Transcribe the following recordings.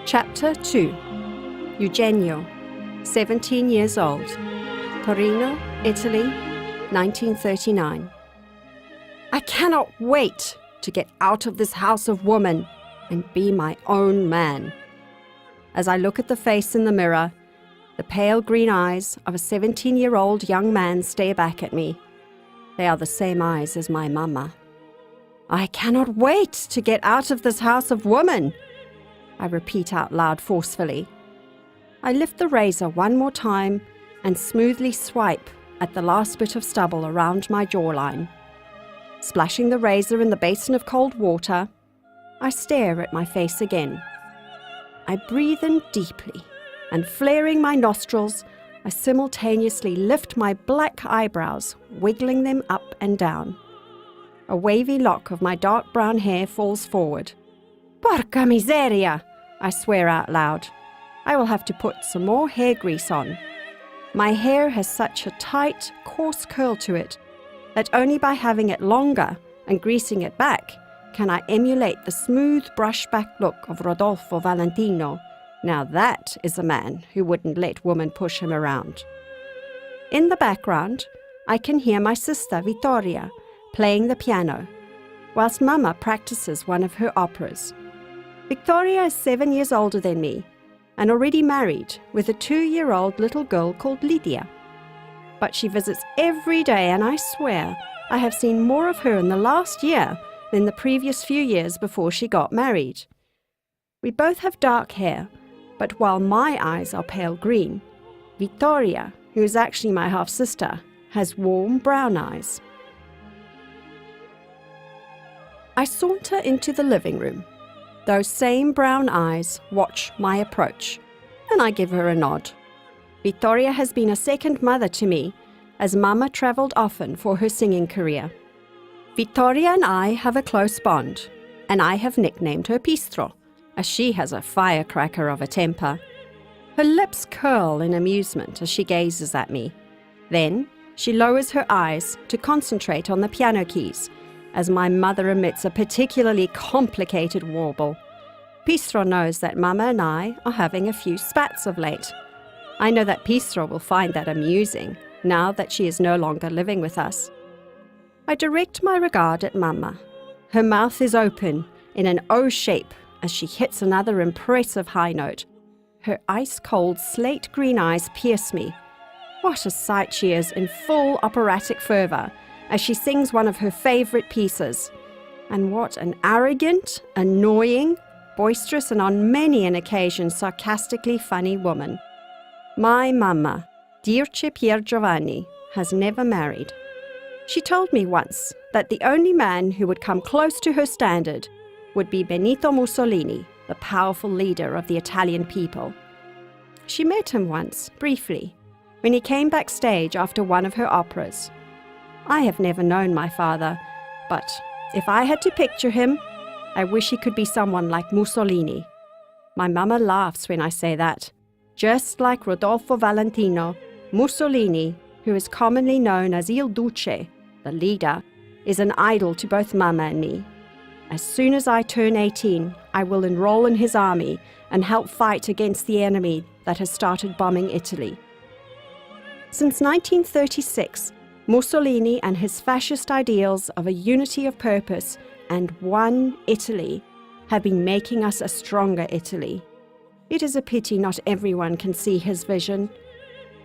Chapter 2. Eugenio, 17 years old. Torino, Italy, 1939. I cannot wait to get out of this house of woman and be my own man. As I look at the face in the mirror, the pale green eyes of a 17-year-old young man stare back at me. They are the same eyes as my mama. I cannot wait to get out of this house of woman, I repeat out loud forcefully. I lift the razor one more time and smoothly swipe at the last bit of stubble around my jawline. Splashing the razor in the basin of cold water, I stare at my face again. I breathe in deeply, and flaring my nostrils, I simultaneously lift my black eyebrows, wiggling them up and down. A wavy lock of my dark brown hair falls forward. Porca miseria! I swear out loud. I will have to put some more hair grease on. My hair has such a tight, coarse curl to it that only by having it longer and greasing it back can I emulate the smooth brush-back look of Rodolfo Valentino. Now that is a man who wouldn't let women push him around. In the background, I can hear my sister Vittoria playing the piano, whilst Mama practices one of her operas. Victoria is 7 years older than me, and already married with a 2-year-old little girl called Lydia. But she visits every day, and I swear I have seen more of her in the last year than the previous few years before she got married. We both have dark hair, but while my eyes are pale green, Vittoria, who is actually my half-sister, has warm brown eyes. I saunter into the living room. Those same brown eyes watch my approach, and I give her a nod. Vittoria has been a second mother to me, as Mama travelled often for her singing career. Vittoria and I have a close bond, and I have nicknamed her Pistro, as she has a firecracker of a temper. Her lips curl in amusement as she gazes at me. Then she lowers her eyes to concentrate on the piano keys, as my mother emits a particularly complicated warble. Pistro knows that Mama and I are having a few spats of late. I know that Pistro will find that amusing, now that she is no longer living with us. I direct my regard at Mama. Her mouth is open in an O shape as she hits another impressive high note. Her ice-cold slate-green eyes pierce me. What a sight she is in full operatic fervour as she sings one of her favourite pieces. And what an arrogant, annoying, boisterous, and on many an occasion sarcastically funny woman. My Mama, Dirce Piergiovanni, has never married. She told me once that the only man who would come close to her standard would be Benito Mussolini, the powerful leader of the Italian people. She met him once, briefly, when he came backstage after one of her operas. I have never known my father, but if I had to picture him, I wish he could be someone like Mussolini. My Mama laughs when I say that. Just like Rodolfo Valentino, Mussolini, who is commonly known as Il Duce, the leader, is an idol to both Mama and me. As soon as I turn 18, I will enroll in his army and help fight against the enemy that has started bombing Italy. Since 1936, Mussolini and his fascist ideals of a unity of purpose and one Italy have been making us a stronger Italy. It is a pity not everyone can see his vision.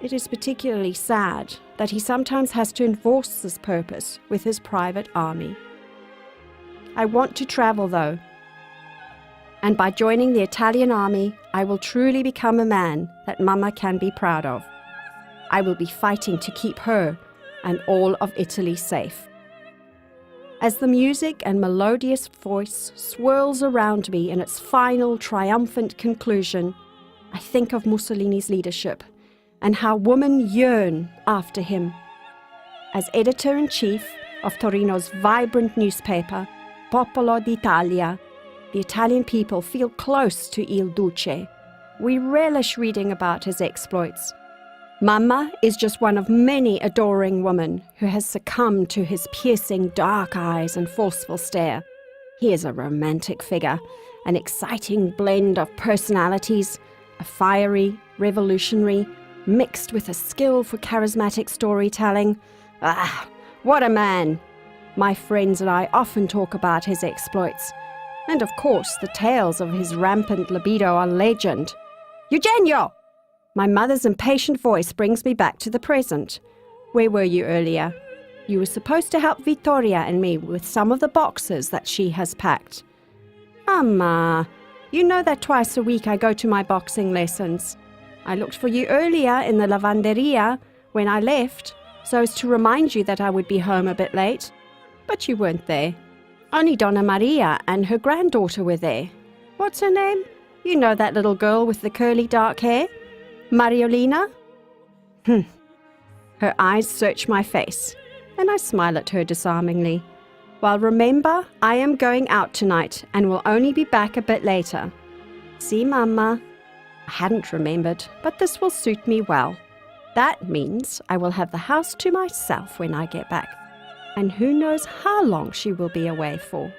It is particularly sad that he sometimes has to enforce this purpose with his private army. I want to travel, though, and by joining the Italian army, I will truly become a man that Mama can be proud of. I will be fighting to keep her and all of Italy safe. As the music and melodious voice swirls around me in its final triumphant conclusion, I think of Mussolini's leadership and how women yearn after him. As editor-in-chief of Torino's vibrant newspaper, Popolo d'Italia, the Italian people feel close to Il Duce. We relish reading about his exploits. Mama is just one of many adoring women who has succumbed to his piercing dark eyes and forceful stare. He is a romantic figure, an exciting blend of personalities, a fiery, revolutionary, mixed with a skill for charismatic storytelling. Ah, what a man! My friends and I often talk about his exploits. And of course, the tales of his rampant libido are legend. Eugenio! My mother's impatient voice brings me back to the present. Where were you earlier? You were supposed to help Vittoria and me with some of the boxes that she has packed. Amma, you know that twice a week I go to my boxing lessons. I looked for you earlier in the lavanderia when I left, so as to remind you that I would be home a bit late. But you weren't there. Only Donna Maria and her granddaughter were there. What's her name? You know that little girl with the curly dark hair? Mariolina? Her eyes search my face, and I smile at her disarmingly. Well, remember, I am going out tonight and will only be back a bit later. See, Mama? I hadn't remembered, but this will suit me well. That means I will have the house to myself when I get back, and who knows how long she will be away for.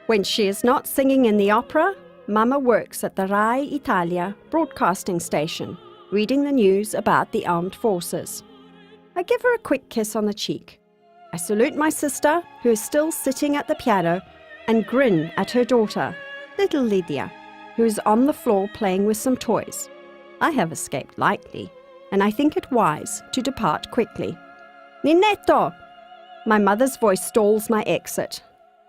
When she is not singing in the opera, Mama works at the WWII Italia broadcasting station, reading the news about the armed forces. I give her a quick kiss on the cheek. I salute my sister, who is still sitting at the piano, and grin at her daughter, little Lydia, who is on the floor playing with some toys. I have escaped lightly, and I think it wise to depart quickly. Ninetto! My mother's voice stalls my exit,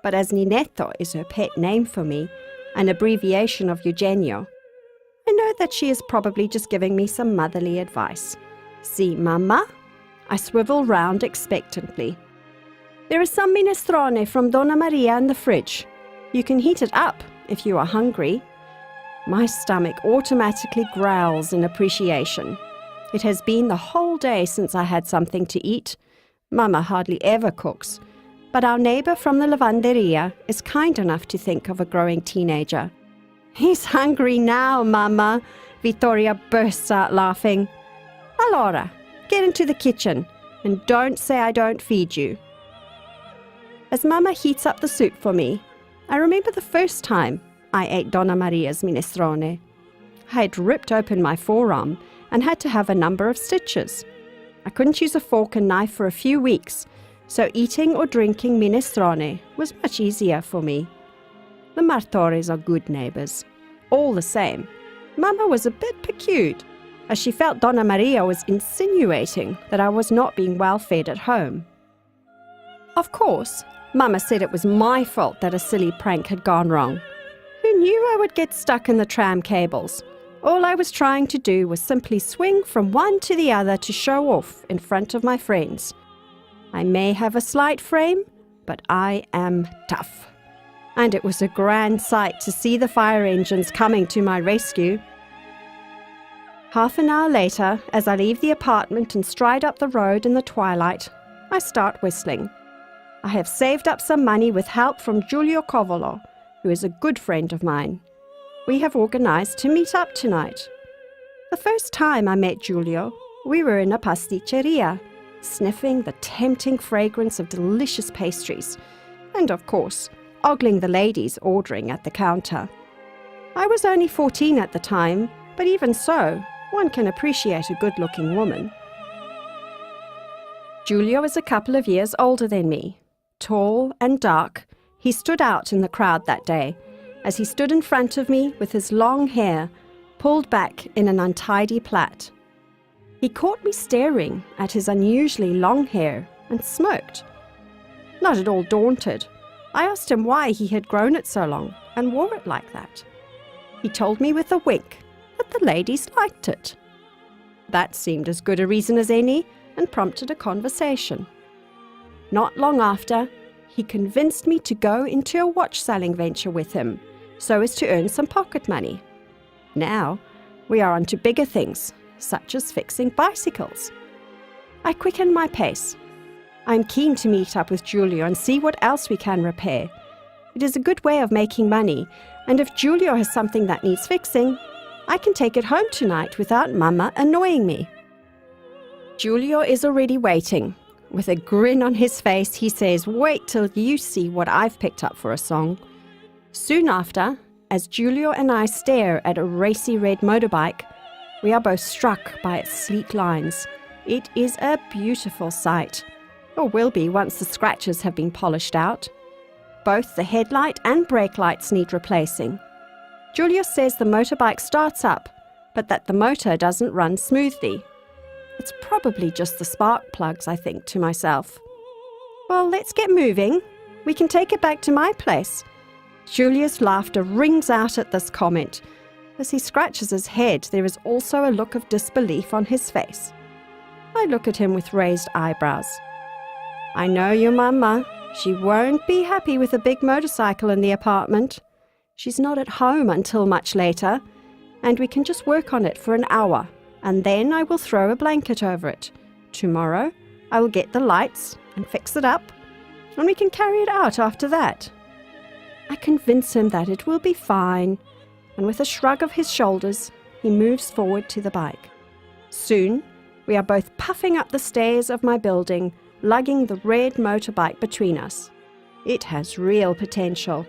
but as Ninetto is her pet name for me, an abbreviation of Eugenio, I know that she is probably just giving me some motherly advice. See, Mamma? I swivel round expectantly. There is some minestrone from Donna Maria in the fridge. You can heat it up if you are hungry. My stomach automatically growls in appreciation. It has been the whole day since I had something to eat. Mama hardly ever cooks, but our neighbor from the lavanderia is kind enough to think of a growing teenager. He's hungry now, Mama, Vittoria bursts out laughing. Allora, get into the kitchen, and don't say I don't feed you. As Mama heats up the soup for me, I remember the first time I ate Donna Maria's minestrone. I had ripped open my forearm and had to have a number of stitches. I couldn't use a fork and knife for a few weeks, so eating or drinking minestrone was much easier for me. The Martores are good neighbors. All the same, Mama was a bit piqued, as she felt Donna Maria was insinuating that I was not being well fed at home. Of course, Mama said it was my fault that a silly prank had gone wrong. Who knew I would get stuck in the tram cables? All I was trying to do was simply swing from one to the other to show off in front of my friends. I may have a slight frame, but I am tough. And it was a grand sight to see the fire engines coming to my rescue. Half an hour later, as I leave the apartment and stride up the road in the twilight, I start whistling. I have saved up some money with help from Giulio Covolo, who is a good friend of mine. We have organized to meet up tonight. The first time I met Giulio, we were in a pasticceria, sniffing the tempting fragrance of delicious pastries, and of course, ogling the ladies ordering at the counter. I was only 14 at the time, but even so, one can appreciate a good-looking woman. Giulio is a couple of years older than me. Tall and dark, he stood out in the crowd that day, as he stood in front of me with his long hair pulled back in an untidy plait. He caught me staring at his unusually long hair and smirked. Not at all daunted, I asked him why he had grown it so long and wore it like that. He told me with a wink that the ladies liked it. That seemed as good a reason as any and prompted a conversation. Not long after, he convinced me to go into a watch-selling venture with him, so as to earn some pocket money. Now, we are on to bigger things, such as fixing bicycles. I quicken my pace. I'm keen to meet up with Giulio and see what else we can repair. It is a good way of making money, and if Giulio has something that needs fixing, I can take it home tonight without Mama annoying me. Giulio is already waiting. With a grin on his face, he says, "Wait till you see what I've picked up for a song." Soon after, as Giulio and I stare at a racy red motorbike, we are both struck by its sleek lines. It is a beautiful sight, or will be once the scratches have been polished out. Both the headlight and brake lights need replacing. Giulio says the motorbike starts up, but that the motor doesn't run smoothly. It's probably just the spark plugs, I think to myself. Well, let's get moving. We can take it back to my place. Giulio's laughter rings out at this comment. As he scratches his head, there is also a look of disbelief on his face. I look at him with raised eyebrows. I know your mama. She won't be happy with a big motorcycle in the apartment. She's not at home until much later, and we can just work on it for an hour, and then I will throw a blanket over it. Tomorrow, I will get the lights and fix it up, and we can carry it out after that. I convince him that it will be fine, and with a shrug of his shoulders, he moves forward to the bike. Soon, we are both puffing up the stairs of my building, lugging the red motorbike between us. It has real potential,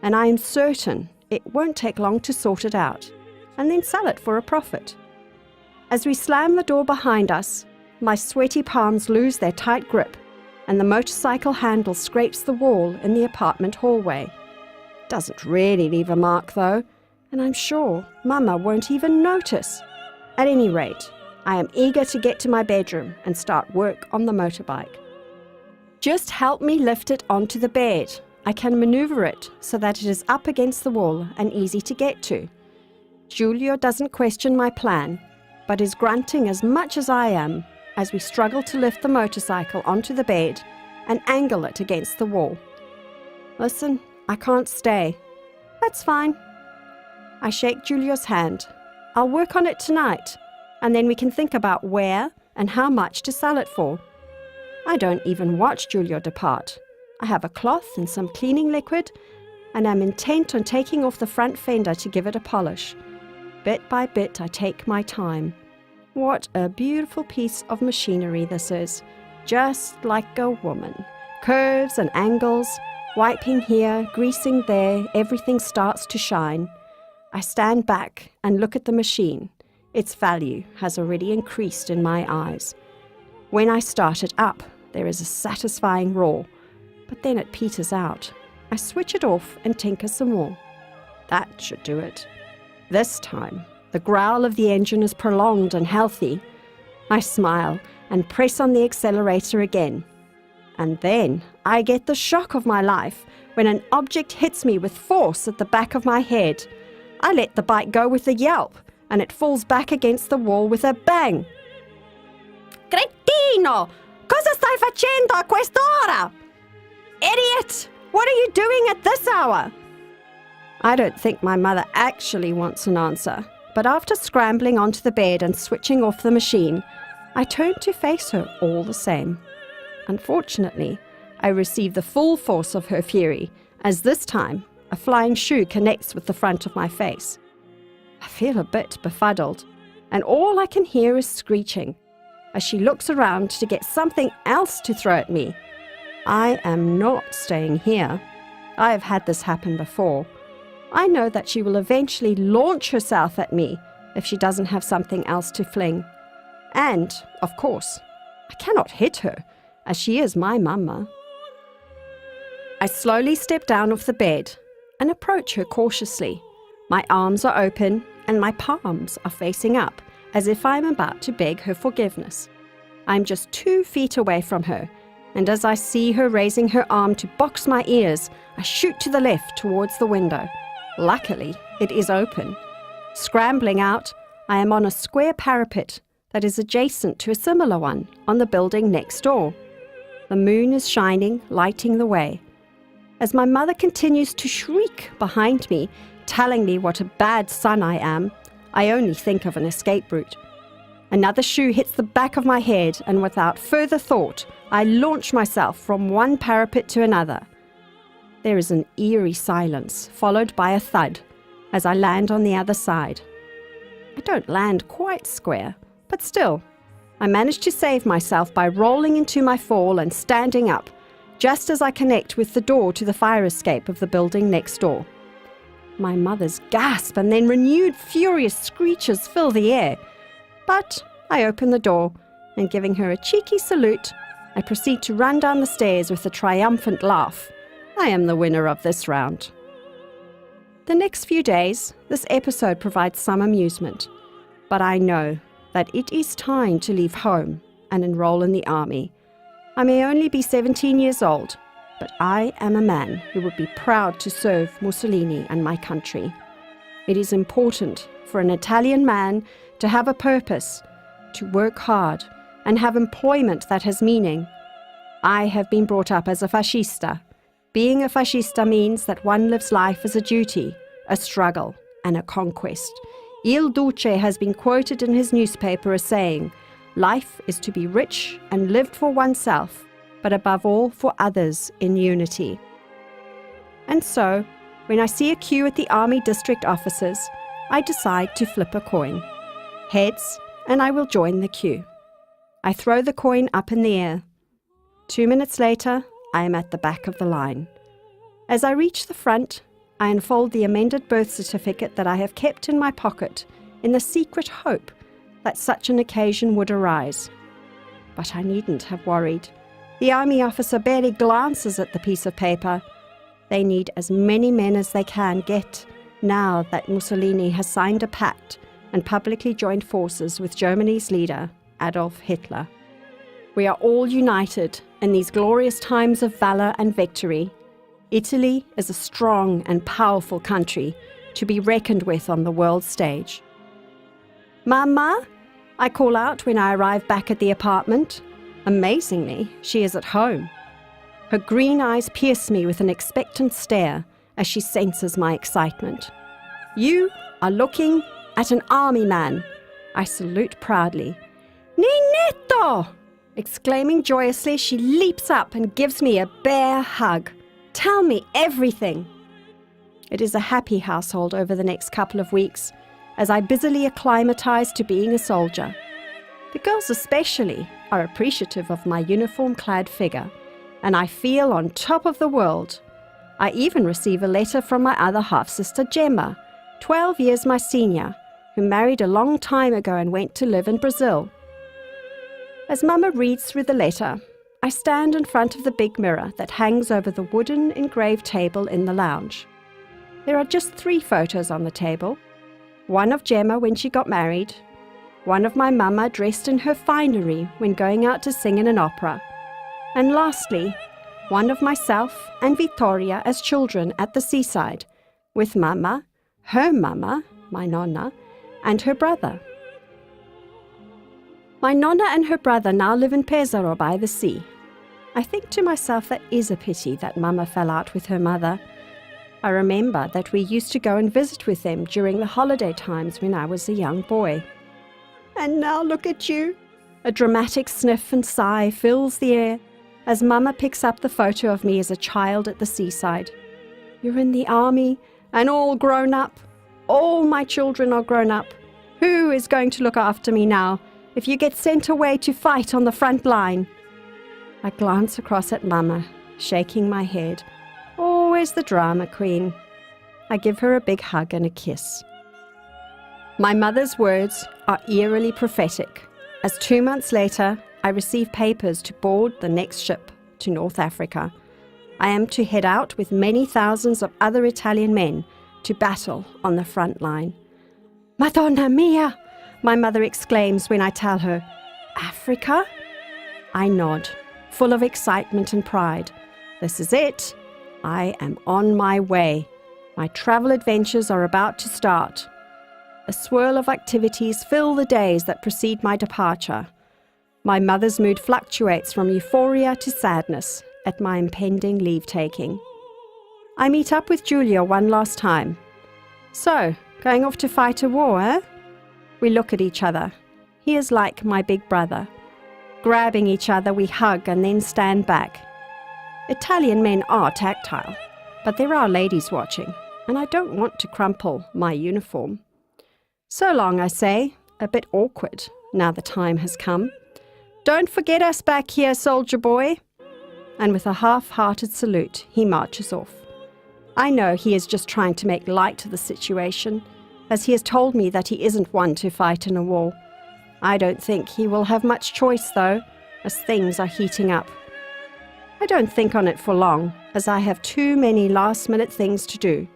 and I am certain it won't take long to sort it out, and then sell it for a profit. As we slam the door behind us, my sweaty palms lose their tight grip, and the motorcycle handle scrapes the wall in the apartment hallway. Doesn't really leave a mark though, and I'm sure Mama won't even notice. At any rate, I am eager to get to my bedroom and start work on the motorbike. Just help me lift it onto the bed. I can maneuver it so that it is up against the wall and easy to get to. Giulio doesn't question my plan, but is grunting as much as I am as we struggle to lift the motorcycle onto the bed and angle it against the wall. Listen, I can't stay. That's fine. I shake Giulio's hand. I'll work on it tonight, and then we can think about where and how much to sell it for. I don't even watch Giulio depart. I have a cloth and some cleaning liquid, and am intent on taking off the front fender to give it a polish. Bit by bit, I take my time. What a beautiful piece of machinery this is, just like a woman. Curves and angles, wiping here, greasing there, everything starts to shine. I stand back and look at the machine. Its value has already increased in my eyes. When I start it up, there is a satisfying roar, but then it peters out. I switch it off and tinker some more. That should do it. This time, the growl of the engine is prolonged and healthy. I smile and press on the accelerator again. And then I get the shock of my life when an object hits me with force at the back of my head. I let the bike go with a yelp, and it falls back against the wall with a bang. Cretino! Cosa stai facendo a quest'ora? Idiot! What are you doing at this hour? I don't think my mother actually wants an answer, but after scrambling onto the bed and switching off the machine, I turn to face her all the same. Unfortunately, I receive the full force of her fury, as this time a flying shoe connects with the front of my face. I feel a bit befuddled, and all I can hear is screeching, as she looks around to get something else to throw at me. I am not staying here. I have had this happen before. I know that she will eventually launch herself at me if she doesn't have something else to fling. And, of course, I cannot hit her, as she is my mama. I slowly step down off the bed and approach her cautiously. My arms are open and my palms are facing up, as if I am about to beg her forgiveness. I'm just 2 feet away from her, and as I see her raising her arm to box my ears, I shoot to the left towards the window. Luckily, it is open. Scrambling out, I am on a square parapet that is adjacent to a similar one on the building next door. The moon is shining, lighting the way. As my mother continues to shriek behind me, telling me what a bad son I am, I only think of an escape route. Another shoe hits the back of my head, and without further thought, I launch myself from one parapet to another. There is an eerie silence, followed by a thud, as I land on the other side. I don't land quite square, but still, I manage to save myself by rolling into my fall and standing up, just as I connect with the door to the fire escape of the building next door. My mother's gasp and then renewed furious screeches fill the air. But I open the door, and giving her a cheeky salute, I proceed to run down the stairs with a triumphant laugh. I am the winner of this round. The next few days, this episode provides some amusement, but I know that it is time to leave home and enroll in the army. I may only be 17 years old, but I am a man who would be proud to serve Mussolini and my country. It is important for an Italian man to have a purpose, to work hard, and have employment that has meaning. I have been brought up as a fascista. Being a fascista means that one lives life as a duty, a struggle, and a conquest. Il Duce has been quoted in his newspaper as saying, "Life is to be rich and lived for oneself, but above all for others in unity." And so, when I see a queue at the army district offices, I decide to flip a coin. Heads, and I will join the queue. I throw the coin up in the air. 2 minutes later, I am at the back of the line. As I reach the front, I unfold the amended birth certificate that I have kept in my pocket in the secret hope that such an occasion would arise. But I needn't have worried. The army officer barely glances at the piece of paper. They need as many men as they can get now that Mussolini has signed a pact and publicly joined forces with Germany's leader, Adolf Hitler. We are all united in these glorious times of valor and victory. Italy is a strong and powerful country to be reckoned with on the world stage. "Mama," I call out when I arrive back at the apartment. Amazingly, she is at home. Her green eyes pierce me with an expectant stare as she senses my excitement. "You are looking at an army man." I salute proudly. "Ninetto!" Exclaiming joyously, she leaps up and gives me a bear hug. "Tell me everything." It is a happy household over the next couple of weeks, as I busily acclimatise to being a soldier. The girls especially are appreciative of my uniform-clad figure, and I feel on top of the world. I even receive a letter from my other half-sister Gemma, 12 years my senior, who married a long time ago and went to live in Brazil. As Mama reads through the letter, I stand in front of the big mirror that hangs over the wooden engraved table in the lounge. There are just 3 photos on the table. One of Gemma when she got married, one of my Mama dressed in her finery when going out to sing in an opera, and lastly, one of myself and Vittoria as children at the seaside, with Mama, her Mama, my Nonna, and her brother. My Nonna and her brother now live in Pesaro by the sea. I think to myself that is a pity that Mama fell out with her mother. I remember that we used to go and visit with them during the holiday times when I was a young boy. And now look at you. A dramatic sniff and sigh fills the air as Mama picks up the photo of me as a child at the seaside. You're in the army and all grown up. All my children are grown up. Who is going to look after me now if you get sent away to fight on the front line? I glance across at Mama, shaking my head. Always the drama queen. I give her a big hug and a kiss. My mother's words are eerily prophetic, as 2 months later I receive papers to board the next ship to North Africa. I am to head out with many thousands of other Italian men to battle on the front line. "Madonna mia!" my mother exclaims when I tell her, "Africa?" I nod, full of excitement and pride. This is it. I am on my way. My travel adventures are about to start. A swirl of activities fill the days that precede my departure. My mother's mood fluctuates from euphoria to sadness at my impending leave-taking. I meet up with Giulio one last time. "So, going off to fight a war, eh?" We look at each other. He is like my big brother. Grabbing each other, we hug and then stand back. Italian men are tactile, but there are ladies watching, and I don't want to crumple my uniform. "So long," I say, a bit awkward now the time has come. "Don't forget us back here, soldier boy." And with a half-hearted salute, he marches off. I know he is just trying to make light of the situation, as he has told me that he isn't one to fight in a war. I don't think he will have much choice, though, as things are heating up. I don't think on it for long, as I have too many last-minute things to do.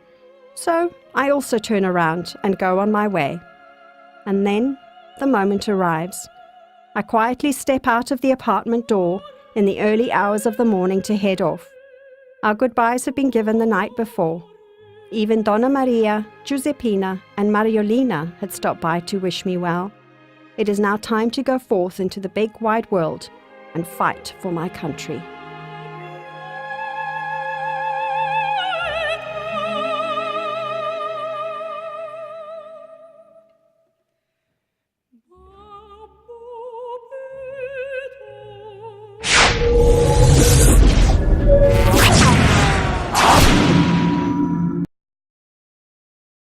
So I also turn around and go on my way. And then the moment arrives. I quietly step out of the apartment door in the early hours of the morning to head off. Our goodbyes have been given the night before. Even Donna Maria, Giuseppina, and Mariolina had stopped by to wish me well. It is now time to go forth into the big wide world and fight for my country.